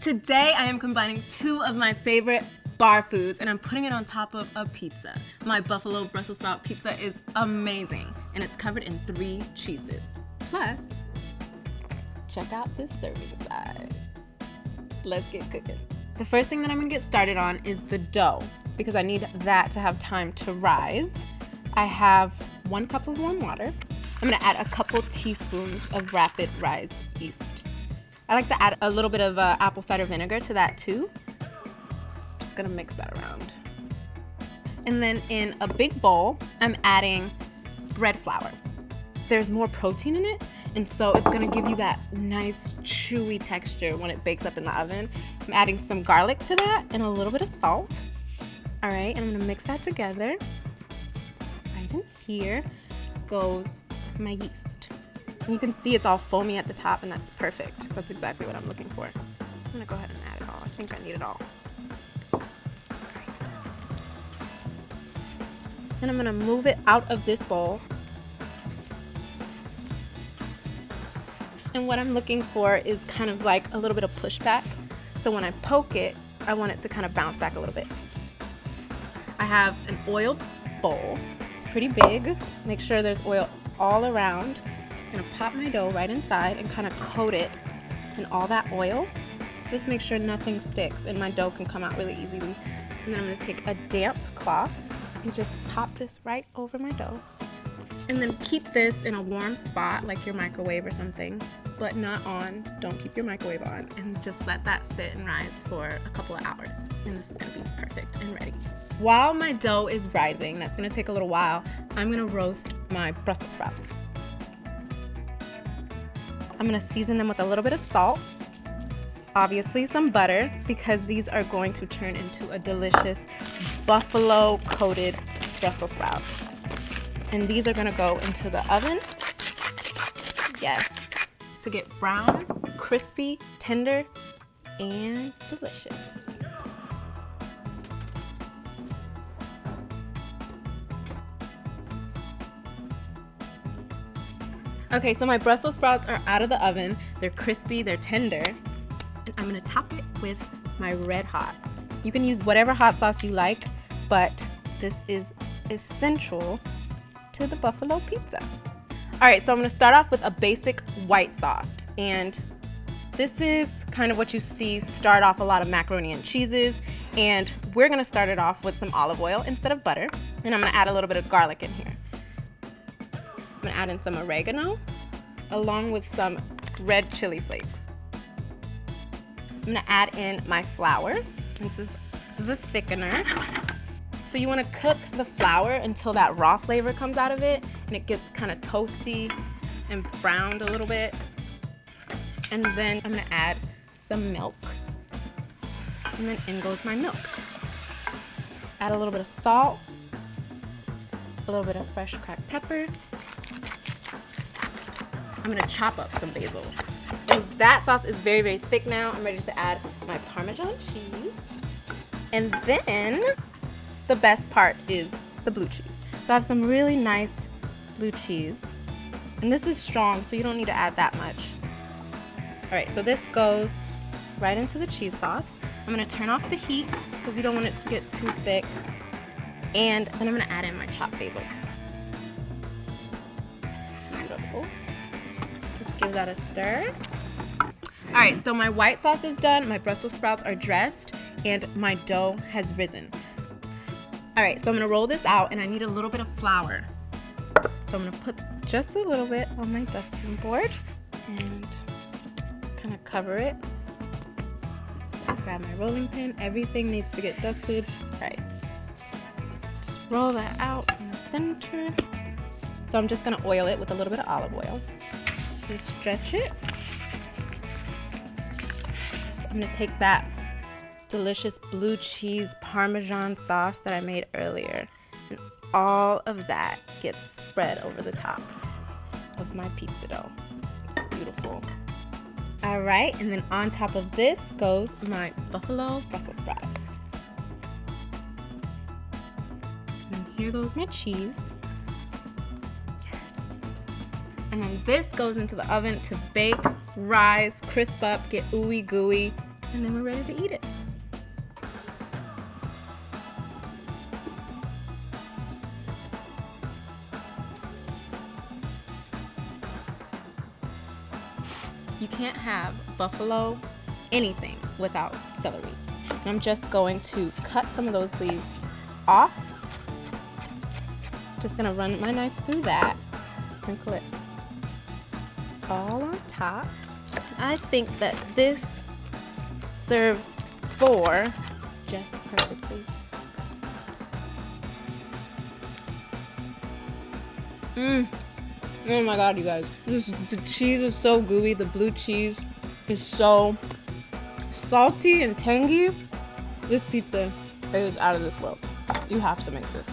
Today I am combining two of my favorite bar foods and I'm putting it on top of a pizza. My buffalo Brussels sprout pizza is amazing and it's covered in 3 cheeses. Plus, check out this serving size. Let's get cooking. The first thing that I'm gonna get started on is the dough because I need that to have time to rise. I have 1 cup of warm water. I'm gonna add a couple teaspoons of rapid rise yeast. I like to add a little bit of apple cider vinegar to that too. Just gonna mix that around. And then in a big bowl, I'm adding bread flour. There's more protein in it, and so it's gonna give you that nice chewy texture when it bakes up in the oven. I'm adding some garlic to that and a little bit of salt. All right, and I'm gonna mix that together. Right in here goes my yeast. And you can see it's all foamy at the top, and that's perfect. That's exactly what I'm looking for. I'm gonna go ahead and add it all. I think I need it all. Right. Then I'm gonna move it out of this bowl. And what I'm looking for is kind of like a little bit of pushback. So when I poke it, I want it to kind of bounce back a little bit. I have an oiled bowl. It's pretty big. Make sure there's oil all around. Just gonna pop my dough right inside and kind of coat it in all that oil. This makes sure nothing sticks and my dough can come out really easily. And then I'm gonna take a damp cloth and just pop this right over my dough. And then keep this in a warm spot, like your microwave or something, but not on. Don't keep your microwave on, and just let that sit and rise for a couple of hours. And this is gonna be perfect and ready. While my dough is rising, that's gonna take a little while, I'm gonna roast my Brussels sprouts. I'm gonna season them with a little bit of salt, obviously some butter, because these are going to turn into a delicious buffalo coated Brussels sprout. And these are gonna go into the oven, yes, to get brown, crispy, tender, and delicious. Okay, so my Brussels sprouts are out of the oven. They're crispy, they're tender, and I'm gonna top it with my Red Hot. You can use whatever hot sauce you like, but this is essential to the buffalo pizza. All right, so I'm gonna start off with a basic white sauce, and this is kind of what you see start off a lot of macaroni and cheeses, and we're gonna start it off with some olive oil instead of butter, and I'm gonna add a little bit of garlic in here. I'm gonna add in some oregano, along with some red chili flakes. I'm gonna add in my flour. This is the thickener. So you wanna cook the flour until that raw flavor comes out of it and it gets kind of toasty and browned a little bit. And then I'm gonna add some milk. And then in goes my milk. Add a little bit of salt, a little bit of fresh cracked pepper. I'm gonna chop up some basil. And that sauce is very, very thick now. I'm ready to add my Parmesan cheese. And then the best part is the blue cheese. So I have some really nice blue cheese. And this is strong, so you don't need to add that much. All right, so this goes right into the cheese sauce. I'm gonna turn off the heat because you don't want it to get too thick. And then I'm gonna add in my chopped basil. Beautiful. Just give that a stir. All right, so my white sauce is done, my Brussels sprouts are dressed, and my dough has risen. All right, so I'm gonna roll this out, and I need a little bit of flour. So I'm gonna put just a little bit on my dusting board and kind of cover it. Grab my rolling pin, everything needs to get dusted. All right, just roll that out in the center. So I'm just gonna oil it with a little bit of olive oil. Just stretch it. I'm gonna take that delicious blue cheese Parmesan sauce that I made earlier, and all of that gets spread over the top of my pizza dough. It's beautiful. All right, and then on top of this goes my buffalo Brussels sprouts. And here goes my cheese. Yes. And then this goes into the oven to bake, rise, crisp up, get ooey gooey, And then we're ready to eat it. You can't have buffalo anything without celery. And I'm just going to cut some of those leaves off. Just gonna run my knife through that, sprinkle it all on top. I think that this serves 4 just perfectly. Oh my god, you guys. The cheese is so gooey. The blue cheese is so salty and tangy. This pizza is out of this world. You have to make this.